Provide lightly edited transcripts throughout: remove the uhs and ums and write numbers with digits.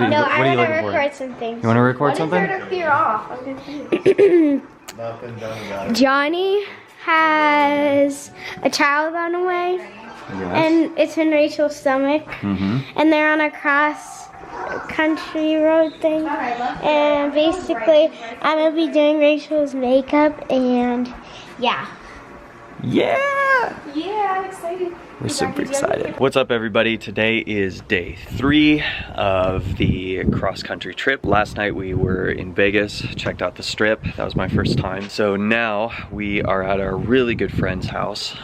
Wait, no, I want to looking for? record something. You want to record something? What is there to clear off? I'm confused. Nothing done about it. Johnny has a child on the way, Yes. and it's in Rachel's stomach, and they're on a cross-country road thing, and basically, I'm going to be doing Rachel's makeup, and yeah. Yeah! Yeah, I'm excited. We're super excited. What's up, everybody? Today is day 3 of the cross-country trip. Last night we were in Vegas, checked out the Strip. That was my first time. So now we are at our really good friend's house.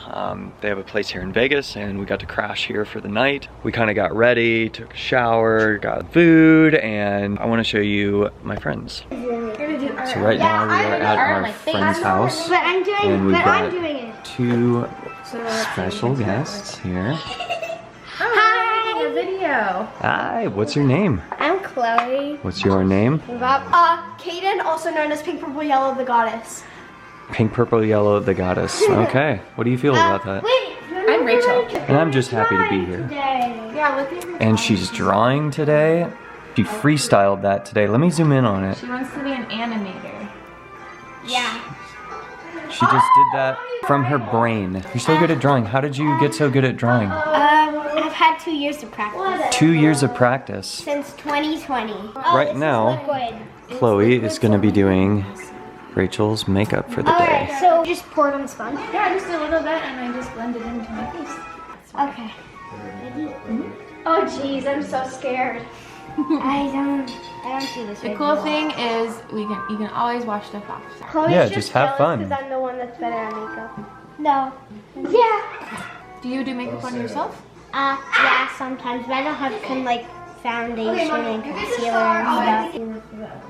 They have a place here in Vegas, and we got to crash here for the night. We kind of got ready, took a shower, got food, and I want to show you my friends. So right now we are at our friend's house, But I'm doing, and we've got it. 2 special guests here. Hi! A video. Hi, what's your name? I'm Chloe. What's your name? Kaden, also known as Pink Purple Yellow the Goddess. Pink, Purple, Yellow, the Goddess. Okay, what do you feel about that? Wait, I'm Rachel. And I'm just happy to be here. Yeah, look at her. And she's drawing today. She freestyled that today. Let me zoom in on it. She wants to be an animator. Yeah. She just did that from her brain. You're so good at drawing. How did you get so good at drawing? I've had 2 years of practice. 2 years of practice. Since 2020. Right now, Chloe is going to be doing Rachel's makeup for the day. Alright, so just pour it on the sponge. Yeah, just a little bit, and I just blend it into my face. Okay. Oh jeez, I'm so scared. I don't do this. The cool thing is you can always wash stuff off. Chloe's Yeah, just have fun. Because I'm the one that's better at makeup. No. Yeah. Do you do makeup on yourself? Yeah, sometimes, but I don't have like foundation and concealer and stuff.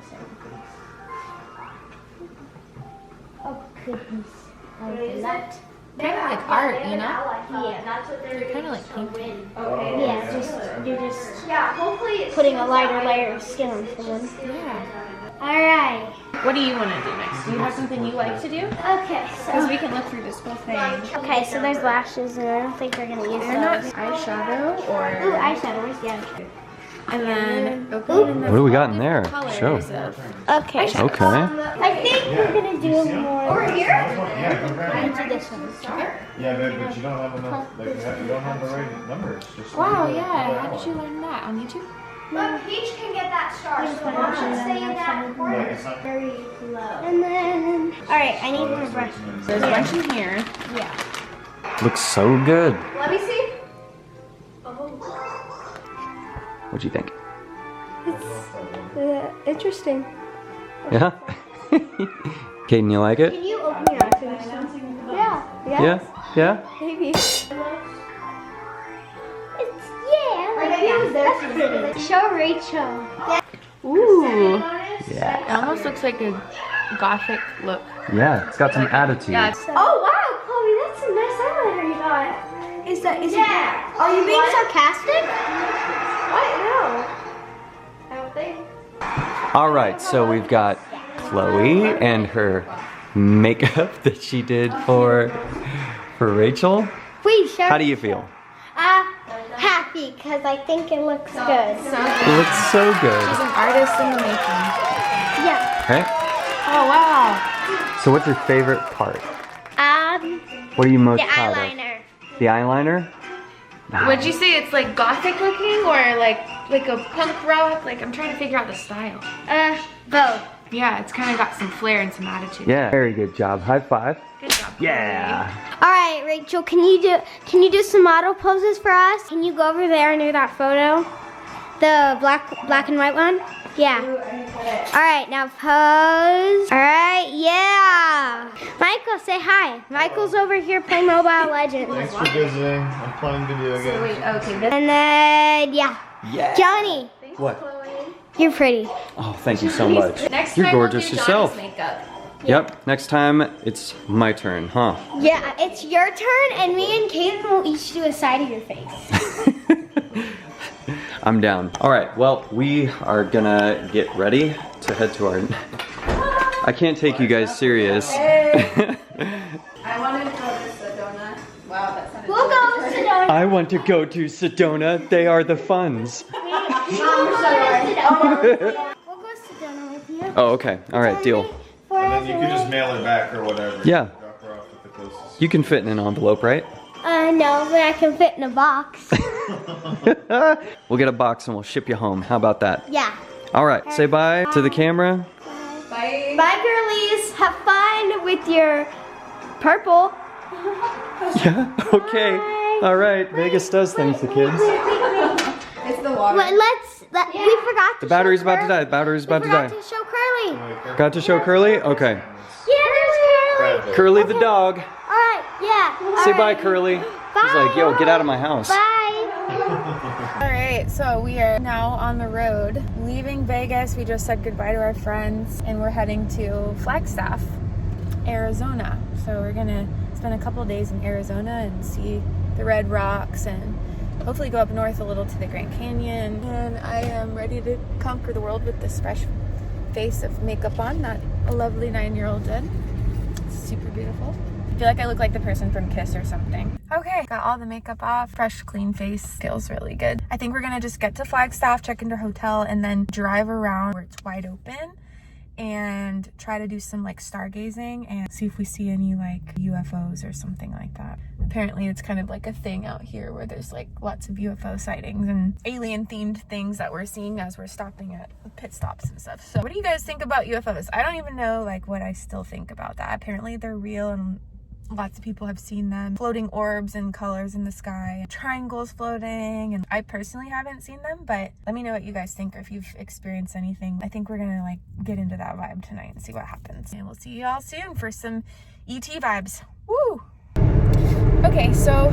Oh goodness. Kind of like art, you know? Yeah. Kind of like painting. Yeah, you're just putting a lighter layer of skin on someone. Yeah. Alright. What do you want to do next? Do you have something you like to do? Okay, Because so we can look through this whole thing. okay, so there's lashes, and I don't think we're gonna use They're not those. eyeshadow Ooh, or... eyeshadows, yeah. And then What do we got in there? Show. Okay. Okay. I think we're gonna do more. Over here? Yeah, go grab it. Into this one. Yeah, but you don't have enough, like, you don't have the right numbers. Just Wow, leave it yeah. that How did one. you learn that? On YouTube? But Peach can get that star, so why don't you stay in that corner? Like, it's not- Very low. And then, alright, I need more brushes. There's a bunch in here. Yeah. Looks so good. Let me see. What'd you think? Interesting. Yeah? Kaden, you like it? Can you open your eyes for this one? Yeah. Yeah? Yeah? Maybe. It's, yeah, like that's pretty. Show Rachel. Ooh. Yeah. It almost looks like a gothic look. Yeah, it's got some attitude. Yeah. Oh wow, Chloe, that's a nice eyeliner you got. Is it? Are you being sarcastic? What? No. I don't think. All right, so we've got Chloe and her makeup that she did for Rachel. Wait, show. How do you feel? Happy, because I think it looks good. It looks so She's good. an artist in the making. Yeah. Okay, Oh, wow. so what's your favorite part? The What are you most proud of? eyeliner. The eyeliner? Would you say it's like gothic looking or like a punk rock? Like, I'm trying to figure out the style. Both. Yeah, it's kind of got some flair and some attitude. Yeah, very good job. High five. Good job. Yeah. All right, Rachel, can you do some model poses for us? Can you go over there near that photo? The black and white one? Yeah. All right, now pose. All right, yeah. Michael, say hi. Michael's over here playing Mobile Legends. Thanks for visiting. I'm playing video games. Wait, okay. This And then, yeah. Yeah. Johnny, What? you're pretty. Oh, thank you so much. Next You're time gorgeous we'll do yourself. Johnny's makeup. Yep, next time it's my turn, huh? Yeah, it's your turn, and me and Kaden will each do a side of your face. I'm down. All right, well, we are gonna get ready to head to our... I can't take you guys serious. I wanted to go to Sedona. Wow, that sounded We'll go to Sedona. I want to go to Sedona. They are the funs. We'll go sit down with you. Oh, okay. All right, deal. And then you can just mail it back or whatever. Yeah. Drop her off at the closest. You can fit in an envelope, right? No, but I can fit in a box. We'll get a box and we'll ship you home. How about that? Yeah. All right, say bye to the camera. Bye. Bye, girlies. Have fun with your purple. Yeah, okay. All right, Vegas does things to kids. It's the water. But we forgot to The battery's show about to die. The battery's about to die. to show Curly. Got to show Curly? Okay. Yeah, there's Curly. Curly the dog. All right, yeah. Say all bye, right. Curly. Bye. She's like, yo, get out of my house. Bye. All right, so we are now on the road, leaving Vegas. We just said goodbye to our friends, and we're heading to Flagstaff, Arizona. So we're gonna spend a couple days in Arizona and see the Red Rocks, and hopefully go up north a little to the Grand Canyon. And I am ready to conquer the world with this fresh face of makeup on that a lovely 9-year-old did. It's super beautiful. I feel like I look like the person from Kiss or something. Okay, got all the makeup off. Fresh, clean face. Feels really good. I think we're gonna just get to Flagstaff, check into a hotel, and then drive around where it's wide open and try to do some like stargazing and see if we see any like UFO's or something like that. Apparently it's kind of like a thing out here where there's like lots of UFO sightings and alien themed things that we're seeing as we're stopping at pit stops and stuff. So what do you guys think about UFOs? I don't even know like what I still think about that. Apparently they're real and lots of people have seen them. Floating orbs and colors in the sky, triangles floating, and I personally haven't seen them, but let me know what you guys think or if you've experienced anything. I think we're gonna like get into that vibe tonight and see what happens. And we'll see you all soon for some ET vibes. Woo! Okay, so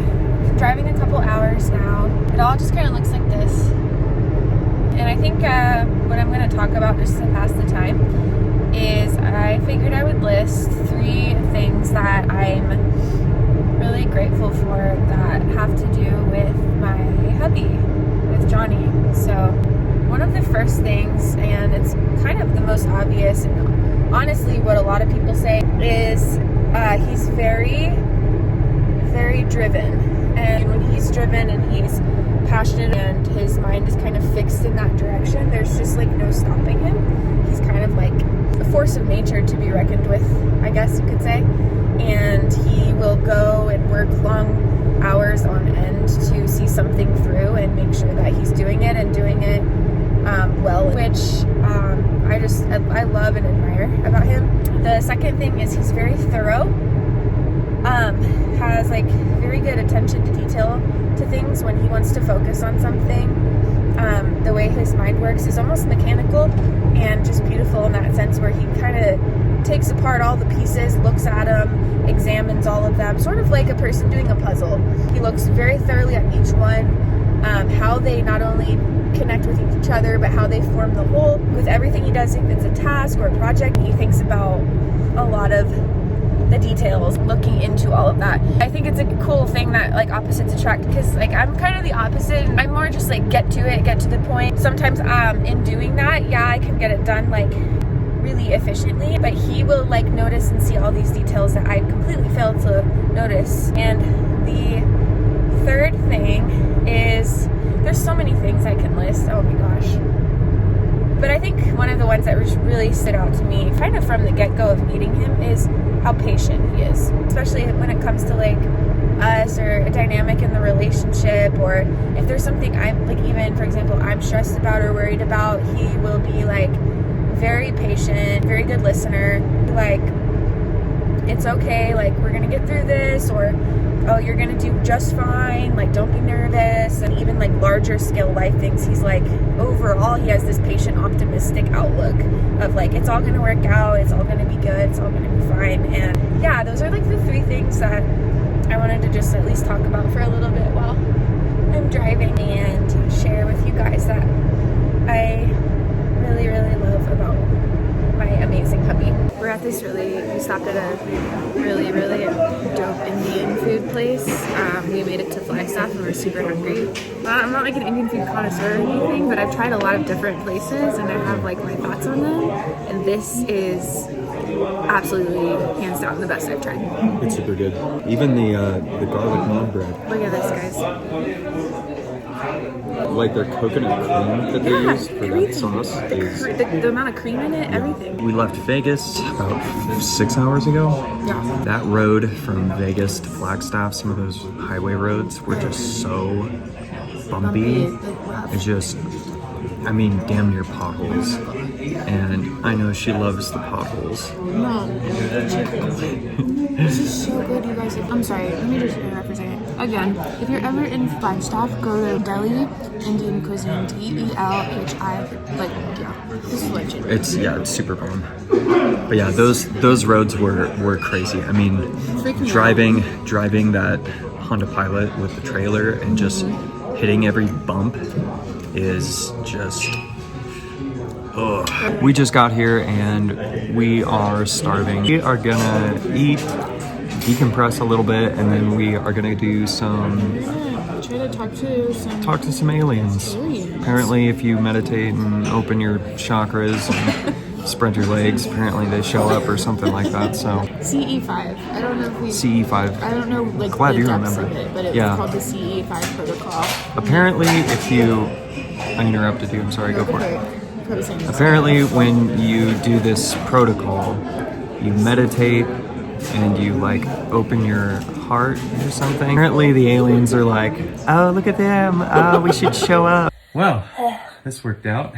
driving a couple hours now. It all just kind of looks like this. And I think what I'm gonna talk about just to pass the time is I figured I would list 3 things that I'm really grateful for that have to do with my hubby, with Johnny. So one of the first things, and it's kind of the most obvious and honestly what a lot of people say, is he's very, very driven. And when he's driven and he's passionate and his mind is kind of fixed in that direction, there's just like no stopping him. He's kind of like a force of nature to be reckoned with, I guess you could say. And he will go and work long hours on end to see something through and make sure that he's doing it and doing it well, which I love and admire about him. The second thing is he's very thorough, has like very good attention to detail to things when he wants to focus on something. The way his mind works is almost mechanical and just beautiful in that sense, where he kind of takes apart all the pieces, looks at them, examines all of them, sort of like a person doing a puzzle. He looks very thoroughly at each one, how they not only connect with each other, but how they form the whole. With everything he does, if it's a task or a project, he thinks about a lot of the details, looking into all of that. I think it's a cool thing that like opposites attract, because like I'm kind of the opposite. I'm more just like get to it, get to the point. Sometimes in doing that, yeah, I can get it done like really efficiently, but he will like notice and see all these details that I completely fail to notice. And the third thing is, there's so many things I can list, oh my gosh. But I think one of the ones that really stood out to me, kind of from the get-go of meeting him, is how patient he is. Especially when it comes to like us or a dynamic in the relationship, or if there's something I'm like, even for example, I'm stressed about or worried about, he will be like very patient, very good listener. Like, it's okay, like we're gonna get through this, or oh, you're gonna do just fine, like don't be nervous. And even like larger scale life things, he's like, overall he has this patient, optimistic outlook of like, it's all gonna work out, it's all gonna be good, it's all gonna be fine. And yeah, those are like the 3 things that I wanted to just at least talk about for a little bit while I'm driving, and share with you guys that I really, really love about my amazing hubby. We're at this we stopped at a really, really dope Indian food place. We made it to Flagstaff and we're super hungry. I'm not like an Indian food connoisseur or anything, but I've tried a lot of different places and I have like my thoughts on them. And this is absolutely hands down the best I've tried. It's super good. Even the garlic naan bread. Look at this, guys. like their coconut cream that they use for that sauce is... The amount of cream in it, everything. We left Vegas about 6 hours ago. Yeah. That road from Vegas to Flagstaff, some of those highway roads were just so bumpy. It's just, I mean, damn near potholes. And I know she loves the potholes. No. This is so good, you guys. I'm sorry, let me just interrupt for a second. Again, if you're ever in Flagstaff, go to Delhi Indian Cuisine, DELHI. Like, yeah, this is legit. It's super fun. But yeah, those roads were crazy. I mean, driving that Honda Pilot with the trailer and just hitting every bump is just... Ugh. We just got here and we are starving. We are gonna eat, decompress a little bit, and then we are gonna do some... Try to talk to some aliens. Apparently, if you meditate and open your chakras and spread your legs, apparently they show up or something like that. So CE5. I don't know if we... CE5. I don't know, like, glad the you depths remember. of it, but it's called the CE5 protocol. Apparently, if you... I interrupted you. I'm sorry. Go for it. Apparently, when you do this protocol, you meditate and you like open your heart or something. Apparently, the aliens are like, "Oh, look at them! Oh, we should show up." Well, this worked out.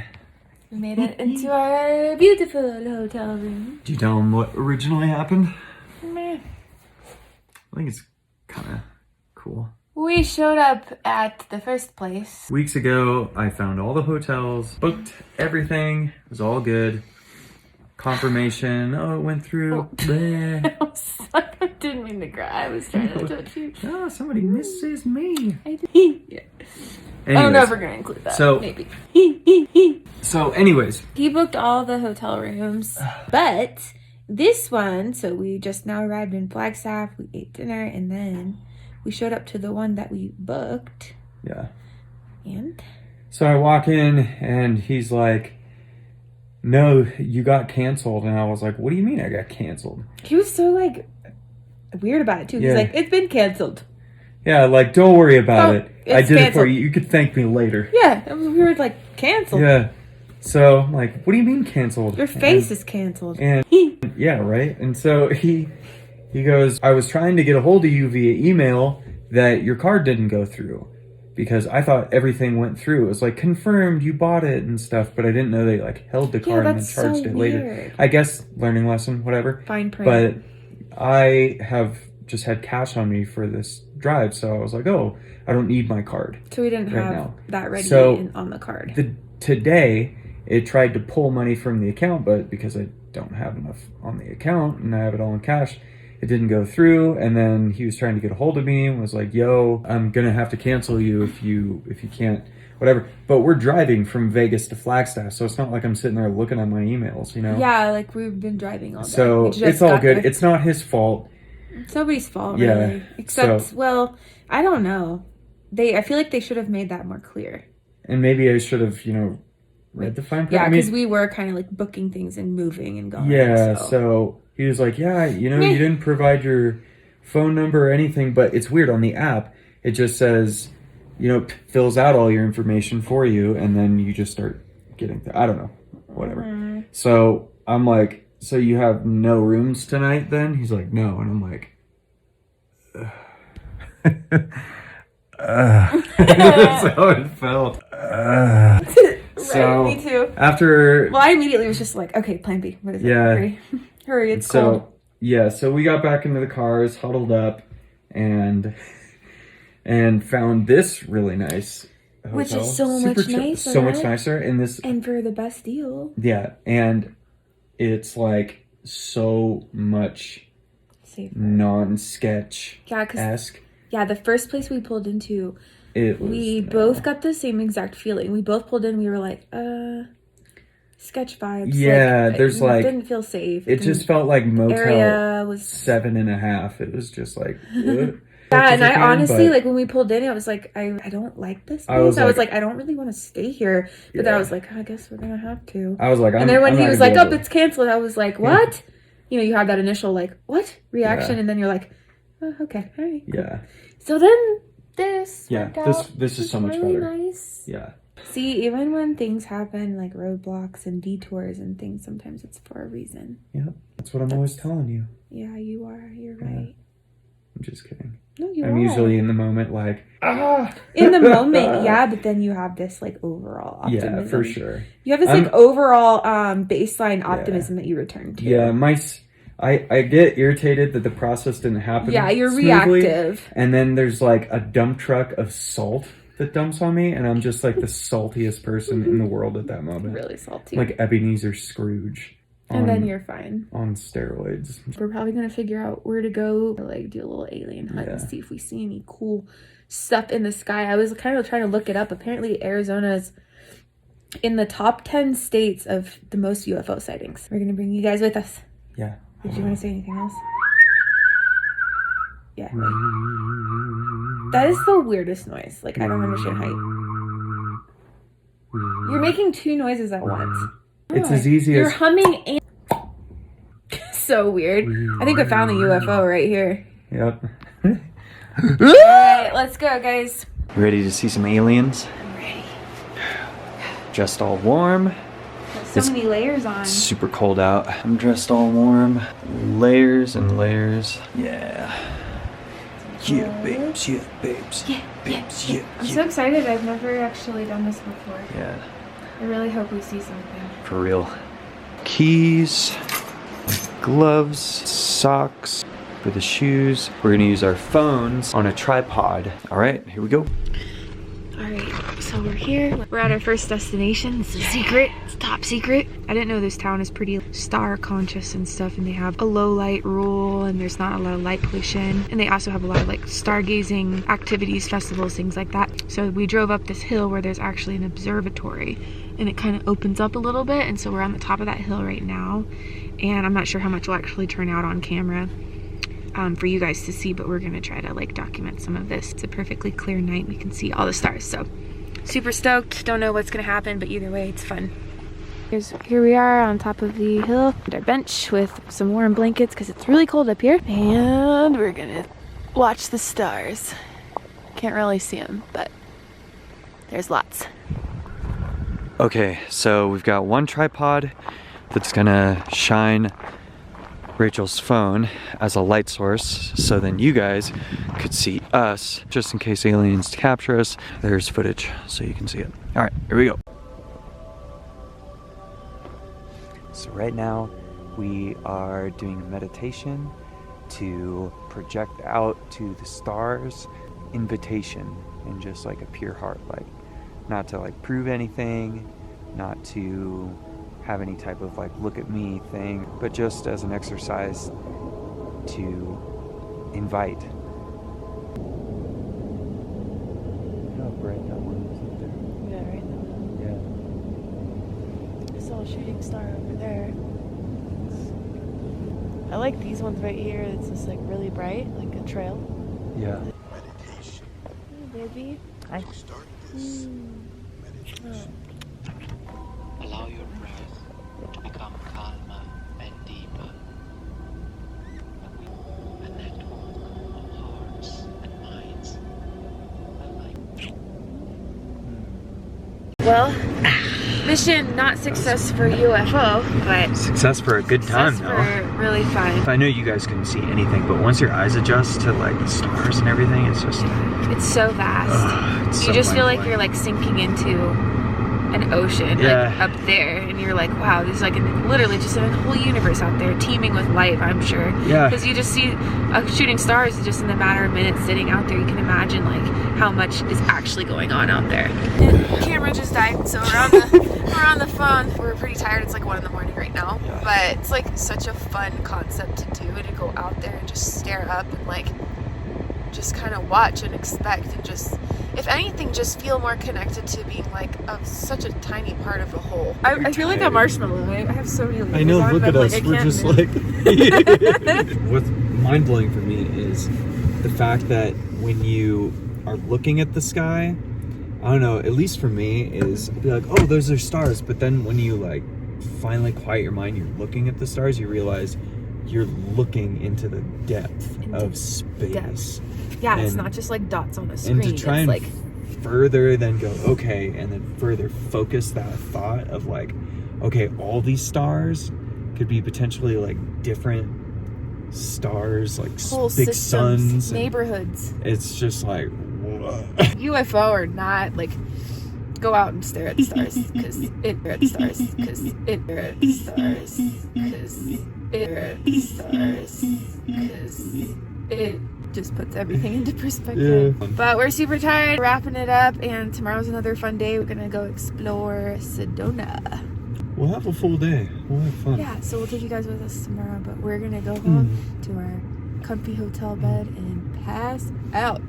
We made it into our beautiful hotel room. Do you tell them what originally happened? Meh. I think it's kind of cool. We showed up at the first place. Weeks ago, I found all the hotels, booked everything, it was all good. Confirmation, oh, it went through. Bleh. I'm sorry, I didn't mean to cry. I was trying to touch you. Oh, somebody misses me. I did. Yeah. I don't know if we're going to include that. So, maybe. So anyways. He booked all the hotel rooms, but this one, so we just now arrived in Flagstaff, we ate dinner, and then we showed up to the one that we booked. Yeah. And? So I walk in and he's like, no, you got canceled. And I was like, what do you mean I got canceled? He was so like weird about it too. He's like, it's been canceled. Yeah, like, don't worry about it. I did canceled. it for you. You could thank me later. Yeah, we were like, canceled. Yeah. So I'm like, what do you mean canceled? Your face is canceled. And yeah, right. And so he goes, I was trying to get a hold of you via email that your card didn't go through because I thought everything went through. It was like confirmed you bought it and stuff, but I didn't know they like held the card and then charged it later. I guess learning lesson, whatever. Fine print. But I have just had cash on me for this drive, so I was like, oh, I don't need my card. So we didn't right have now. that ready on the card. Today, it tried to pull money from the account, but because I don't have enough on the account and I have it all in cash, it didn't go through. And then he was trying to get a hold of me and was like, yo, I'm gonna have to cancel you if you can't, whatever. But we're driving from Vegas to Flagstaff, so it's not like I'm sitting there looking at my emails, you know? Yeah, like we've been driving all day. So it's all good. It's not his fault. It's nobody's fault, really. Yeah. Except, well, I don't know. I feel like they should have made that more clear. And maybe I should have, read the fine print. Yeah, because we were kind of like booking things and moving and going. Yeah, so he was like, yeah, you didn't provide your phone number or anything, but it's weird. On the app, it just says, fills out all your information for you, and then you just start getting, I don't know, whatever. Mm-hmm. So I'm like, so you have no rooms tonight then? He's like, no. And I'm like, that's how it felt. So right, me too. After, I immediately was just like, okay, plan B. What is it? Hurry, it's cold. Yeah, so we got back into the cars, huddled up, and found this really nice hotel. Which is so much nicer. So much nicer. And for the best deal. Yeah, and it's like so much safer. Non-sketch-esque. Yeah, the first place we pulled into, we was, both got the same exact feeling. We both pulled in, we were like, sketch vibes. Yeah, there's it didn't feel safe. It just felt like motel area was 7.5. It was just like, yeah, and I honestly, like, when we pulled in, it was like, I don't like this place. I was like, I don't really want to stay here. But then I was like, I guess we're going to have to. I was like, and then when he was like, oh, it's canceled, I was like, what? You have that initial, like, what? Reaction, and then you're like, oh, okay, all right. Cool. Yeah. So then this. Yeah, worked out. this is so much really better. Nice. Yeah. See, even when things happen like roadblocks and detours and things, sometimes it's for a reason. Yeah, that's what I'm always telling you. Yeah, you are. You're Yeah. right. I'm just kidding. No, you are. I'm usually in the moment like, ah! In the moment, yeah, but then you have this like overall optimism. Yeah, for sure. You have this like overall baseline optimism that you return to. Yeah, I get irritated that the process didn't happen. Yeah, you're smoothly, reactive. And then there's like a dump truck of salt that dumps on me, and I'm just like the saltiest person in the world at that moment. Really salty. Like Ebenezer Scrooge. And then you're fine. On steroids. We're probably gonna figure out where to go, like do a little alien hunt and Yeah. see if we see any cool stuff in the sky. I was kind of trying to look it up. Apparently Arizona is in the top 10 states of the most UFO sightings. We're gonna bring you guys with us. Yeah. Did you want to say anything else? Yeah. That is the weirdest noise. Like, I don't understand how you're making two noises at once. It's as easy You're as... humming and... So weird. I think I found the UFO right here. Yep. Alright, let's go, guys. Ready to see some aliens? I'm ready. Dressed all warm. So many layers on. Super cold out. I'm dressed all warm. Layers and layers. Yeah. Yeah, babes. Yeah, babes. Yeah, babes. yeah. I'm so excited. I've never actually done this before. Yeah. I really hope we see something. For real. Keys, gloves, socks for the shoes. We're gonna use our phones on a tripod. All right, here we go. Alright, so we're here. We're at our first destination. It's a secret. It's top secret. I didn't know this town is pretty star conscious and stuff, and they have a low light rule and there's not a lot of light pollution. And they also have a lot of like stargazing activities, festivals, things like that. So we drove up this hill where there's actually an observatory and it kind of opens up a little bit. And so we're on the top of that hill right now. And I'm not sure how much will actually turn out on camera for you guys to see, but we're gonna try to like document some of this. It's a perfectly clear night. We can see all the stars, so super stoked. Don't know what's gonna happen, but either way, it's fun. Here we are on top of the hill at our bench with some warm blankets because it's really cold up here, and we're gonna watch the stars. Can't really see them, but there's lots. Okay, so we've got one tripod that's gonna shine Rachel's phone as a light source, so then you guys could see us, just in case aliens capture us. There's footage so you can see it. All right, here we go. So right now we are doing a meditation to project out to the stars, invitation, and just like a pure heart, like not to like prove anything, not to have any type of like look at me thing, but just as an exercise to invite. Look how bright that one is up there. Yeah, right now. Yeah. I saw a shooting star over there. I like these ones right here. It's just like really bright, like a trail. Yeah. Hey, baby. Hi. Allow your breath to become calmer and deeper. A network of hearts and minds. Well, mission not success for UFO, but Success for a good time success though. for really fun. I know you guys couldn't see anything, but once your eyes adjust to like the stars and everything, it's just It's so vast. it's You so just feel like mind-blowing. you're like sinking into an ocean, Yeah. like up there, and you're like, wow, there's like literally just a whole universe out there teeming with life, I'm sure. Yeah. Because you just see shooting stars just in a matter of minutes sitting out there. You can imagine like how much is actually going on out there. And the camera just died, so we're on the phone. We're pretty tired. It's like 1 in the morning right now, Yeah. but it's like such a fun concept to do, to go out there and just stare up and like just kind of watch and expect, and just, if anything, just feel more connected to being like such a tiny part of the whole. I feel like a marshmallow. I have so many layers I know, on, look but, at like, us. I We're can't just move. like. What's mind blowing for me is the fact that when you are looking at the sky, I don't know, at least for me, is I'll be like, oh, those are stars. But then when you like finally quiet your mind, you're looking at the stars, you realize you're looking into the depth of space. Yeah, it's And- not just like dots on a screen. And to try it's and like further then go, okay, and then further focus that thought of like, okay, all these stars could be potentially like different stars, like whole big systems, suns. And neighborhoods. it's just like, whoa. UFO or not, like, go out and stare at the stars, because it stare at the stars, because it stare at the stars, because it stare at the stars, because it just puts everything into perspective. Yeah. But we're super tired, wrapping it up, and tomorrow's another fun day. We're gonna go explore Sedona. We'll have a full day. We'll have fun. Yeah, so we'll take you guys with us tomorrow, but we're gonna go home to our comfy hotel bed and pass out.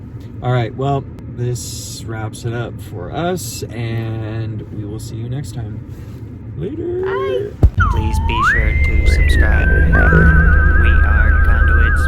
All right, well, this wraps it up for us, and we will see you next time. Later. Bye. Please be sure to subscribe. We are Conduits.